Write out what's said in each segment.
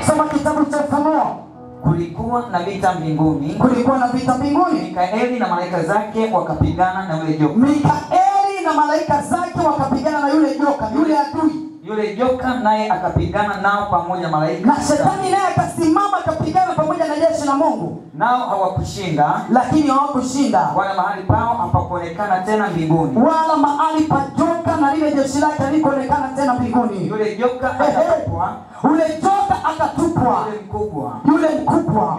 Soma kitabu cha Ufunuo. Kulikuwa na vita mbinguni. Kulikuwa na vita mbinguni. Mikaeli na malaika zake wakapigana na yule joka. Mikaeli na malaika zake wakapigana na yule joka, yule adui. Yule joka naye akapigana nao pamoja malaika. Na shetani naye akasimama akapigana pamoja na jeshi la Mungu. Nao hawakushinda, lakini hawakushinda. Wala mahali pao hapakuonekana tena mbinguni. Wala mahali pa joka na lile jeshi lake halikuonekana tena mbinguni. Yule joka akatupwa. Yule joka akatupwa. Yule mkubwa. Yule mkubwa.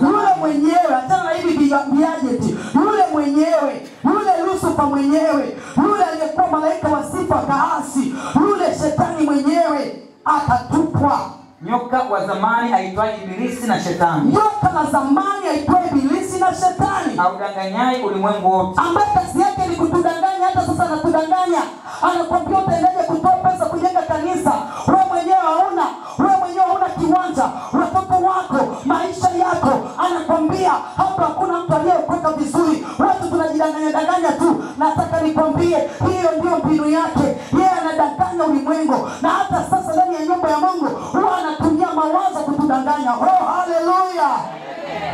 Yule mwenyewe, hata na hivi biajeti. Yule mwenyewe, yule Lucifer mwenyewe, yule aliyekuwa malaika wa sifa kaasi, yule shetani mwenyewe akatupwa. Nyoka wa zamani aitwaye Ibilisi na Shetani. Nyoka la zamani aitwaye Ibilisi na Shetani. Audanganyaye ulimwengu wote. Ambaye kazi yake ni kutudanganya, hata sasa anatudanganya. Anakuambia utaendaje kutoa pesa kujenga kanisa. Wewe mwenyewe hauna kiwanja, watoto wako, maisha yako. Anakuambia hapa hakuna mtu aliyeokoka vizuri. Watu tunajidanganya tu. Nataka nikwambie hiyo ndio mbinu yake. Yeye anadanganya ulimwengu. Na hata sasa ndani ya nyumba ya Mungu huwa anatumia mawazo kutudanganya. Oh, haleluya.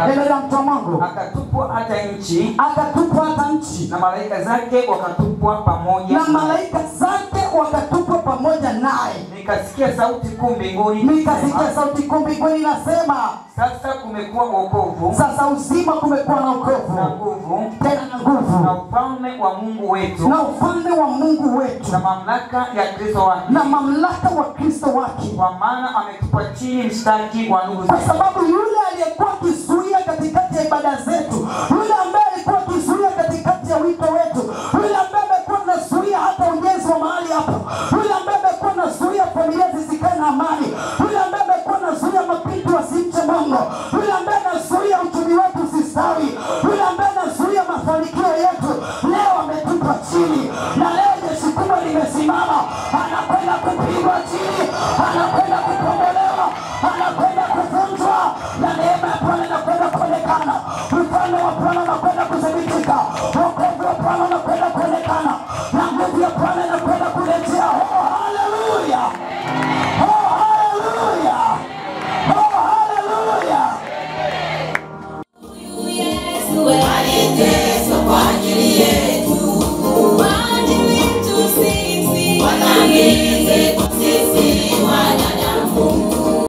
Endelea mtu wa Mungu. Akatupwa hata nchi. Akatupwa hata nchi. Na malaika zake wakatupwa pamoja. Na malaika zake wakatupwa pamoja naye. Nikasikia sauti kuu mbinguni. Nikasikia sauti kuu mbinguni nasema, sasa kumekuwa wokovu. Sasa uzima kumekuwa na wokovu. Na nguvu. Tena na nguvu. Na ufalme wa Mungu wetu. Na ufalme wa Mungu wetu. Na mamlaka ya Kristo wake. Na mamlaka wa Kristo wake. Kwa maana ametupa chini mstaki wa ndugu zetu. Kwa sababu yule aliyekuwa kizuia katikati ya ibada zetu, yule ambaye alikuwa kizuia katikati ya wito wetu, yule ambaye amekuwa anazuia hata ujenzi wa mahali hapo, yule ambaye amekuwa anazuia familia zisikae na amani, yule ambaye amekuwa anazuia mapindu wasimche Mungu, yule ambaye anazuia uchumi wetu usistawi, yule ambaye anazuia mafanikio yetu, leo ametupa chini. Na leo jeshi kubwa limesimama, anakwenda kupigwa chini, anakwenda kukombolewa, anakwenda kuvunjwa, na neema ya Bwana inakwenda kuonekana. Ufalme wa Bwana unakwenda kuthibitika.